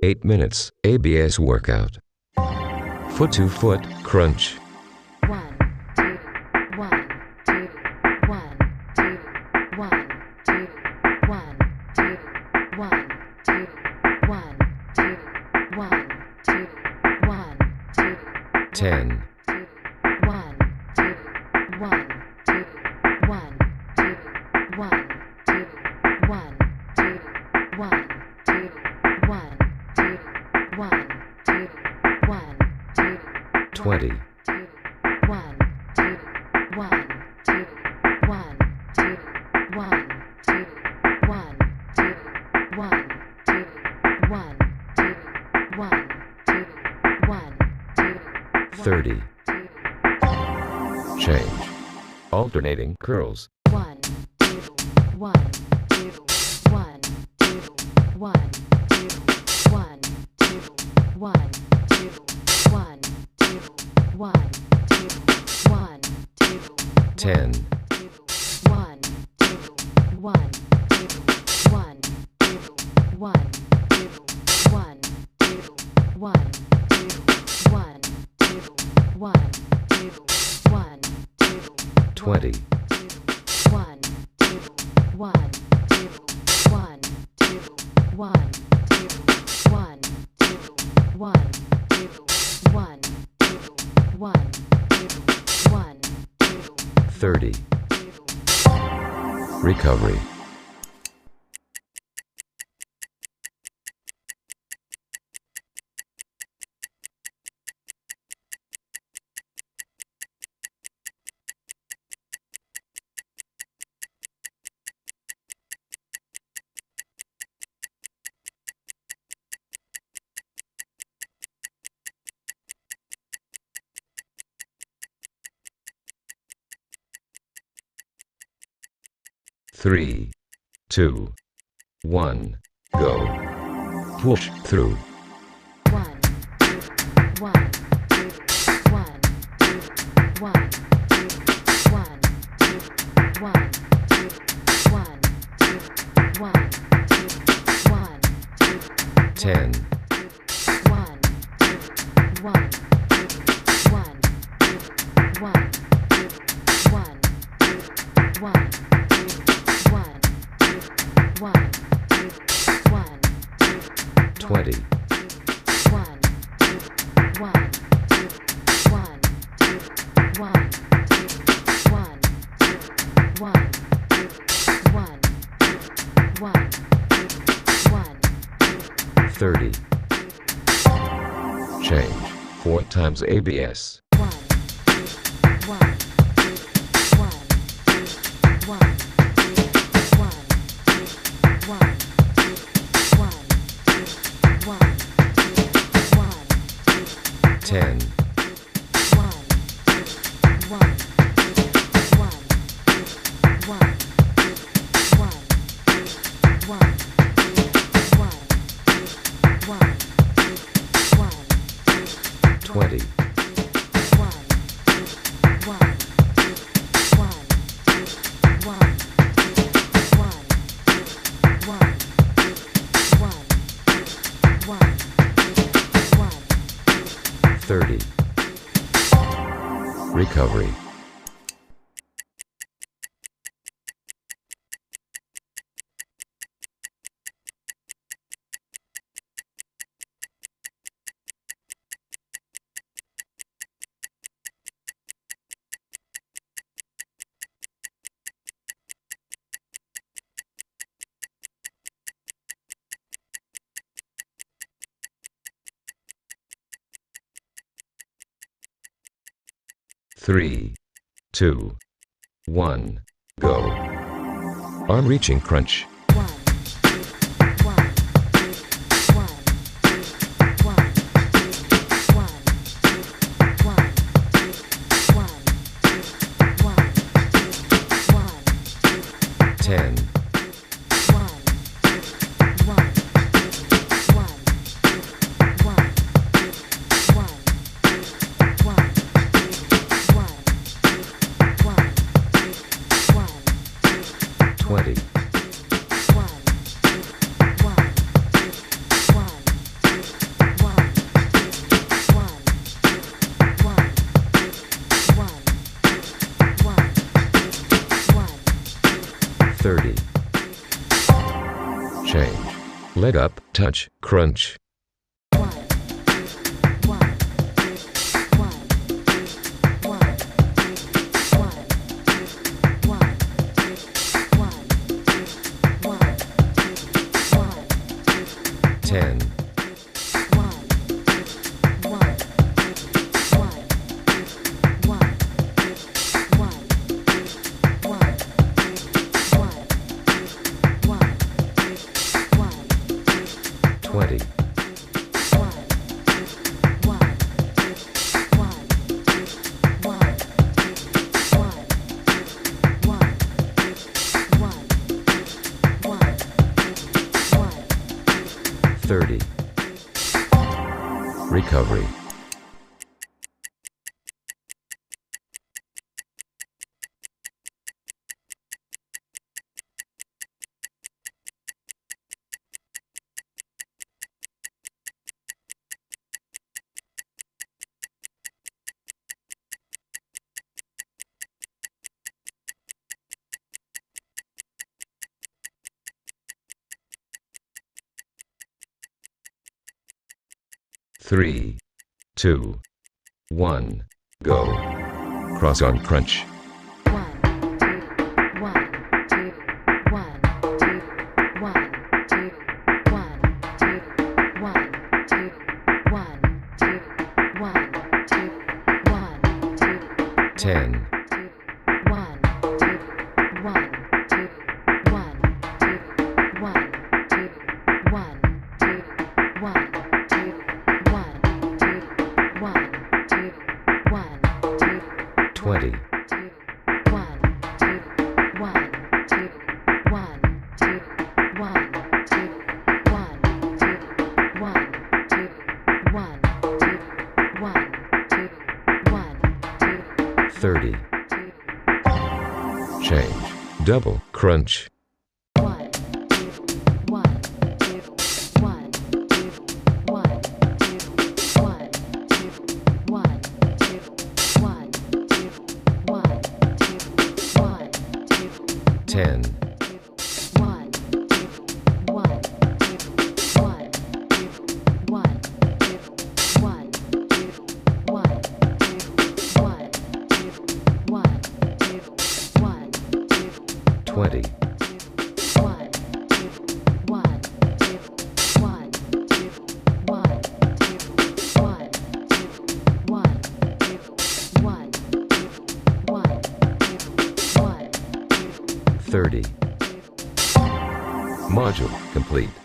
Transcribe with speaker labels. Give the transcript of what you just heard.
Speaker 1: 8 minutes ABS workout. Foot to foot crunch.
Speaker 2: 1, 2, 1, 2, 1, 2, 1, 2, 1, 2, 1, 2, 1, 2, 1, 2, 1, 2,
Speaker 1: 10,
Speaker 2: 2, 1, 2, 1, 2, 1, 2, 1, 2, 1, 2, 1, 2, 1, 2, 1, 2, 1, 2,
Speaker 1: 20,
Speaker 2: 2, 1, 2, 1, 2, 1, 2, 1, 2, 1, 2, 1, 2, 1, 2, 1, 2, 1, 2,
Speaker 1: 30.
Speaker 2: 2,
Speaker 1: Change. Alternating curls.
Speaker 2: 1, 2, 1, 2, 1, 2, 1, 2, 1, 2, 1, 2, 1, 2, 1, 2, 1, 2,
Speaker 1: 10,
Speaker 2: 2, 1, 2, 1, 2, 1, 2, 1, 2, 1, 2, 1, 2, 1, 2, 1, 2, 1, 2,
Speaker 1: 20,
Speaker 2: 1, 2, 1, 2, 1, 2, 1, 2, 1, 2, 1, 2, 1, 2, 1, 2, 1, 2,
Speaker 1: 30. Recovery. Three, 2, 1, go. Push through.
Speaker 2: 1, 2, 1, 2, 1, 2, 1, 2, 1, 2, 1, 2, 1, 2, 1, 2, 1, 2,
Speaker 1: 10,
Speaker 2: 1, 2, 1, 2, 1, 2, 1, 2, 1, 2, 1, 2, 1, 2, 1, 2, 1, 2,
Speaker 1: 20,
Speaker 2: 1, 2, 1, 2, 1, 2, 1, 2, 1, 2, 1, 2, 1, 2, 1, 2, 1, 2,
Speaker 1: 30. Change. 4 times ABS.
Speaker 2: 1, 2, 1, 2, 1, 2, 1, 2, 1, 2, 1, 2, 1, 2, 1, 2, 1, 2,
Speaker 1: 10,
Speaker 2: 1, 2, 1, 2, 1, 2, 1, 2, 1, 2, 1, 2, 1, 2, 1, 2, 1, 2,
Speaker 1: 20,
Speaker 2: 1, 2, 1, 2, 1, 2, 1, 2, 1, 2, 1, 2, 1, 2, 1, 2,
Speaker 1: 30. Recovery. Three, 2, 1, go. Arm reaching crunch.
Speaker 2: 1, 2, 1, 2, 1, 2, 1, 2, 1, 2, 1, 2, 1, 2, 1, 2, 1, 2,
Speaker 1: 10,
Speaker 2: 1, 2, 1, 2, 1, 2, 1, 2, 1, 2, 1, 2, 1, 2, 1, 2,
Speaker 1: 20, Leg up, touch, crunch.
Speaker 2: 1, 2, 1, 2, 1, 2, 1, 2, 1, 2, 1, 2, 1, 2, 1, 2, 1, 2,
Speaker 1: 10,
Speaker 2: 1, 1, 1, 1,
Speaker 1: 20, 30. Recovery. Three, 2, 1, go. Cross on crunch.
Speaker 2: 1, 2, 1, 2, 1, 2, 1, 2, 1, 2, 1, 2, 1, 2, 1, 2, 1, 2,
Speaker 1: 10,
Speaker 2: 2, 1, 2, 1, 2, 1, 2, 1, 2, 1, 2, 1, 2, 1, 2, 1, 2, 1, 2,
Speaker 1: 20,
Speaker 2: 2, 1, 2, 1, 2, 1, 2, 1, 2, 1, 2, 1, 2, 1, 2, 1, 2, 1, 2,
Speaker 1: 30.
Speaker 2: 2,
Speaker 1: Change. Double crunch.
Speaker 2: 1, 2, 1, 2, 1, 2, 1, 2, 1, 2, 1, 2, 1, 2, 1, 2, 1, 2,
Speaker 1: 10,
Speaker 2: 1, 2, 1, 2, 1, 2, 1, 2, 1, 2, 1, 2, 1, 2, 1, 2, 1, 2,
Speaker 1: 20,
Speaker 2: 1, 2, 1, 2, 1, 2, 1, 2, 1, 2, 1, 2, 1, 2, 1, 2, 1, 2,
Speaker 1: 30. Module complete.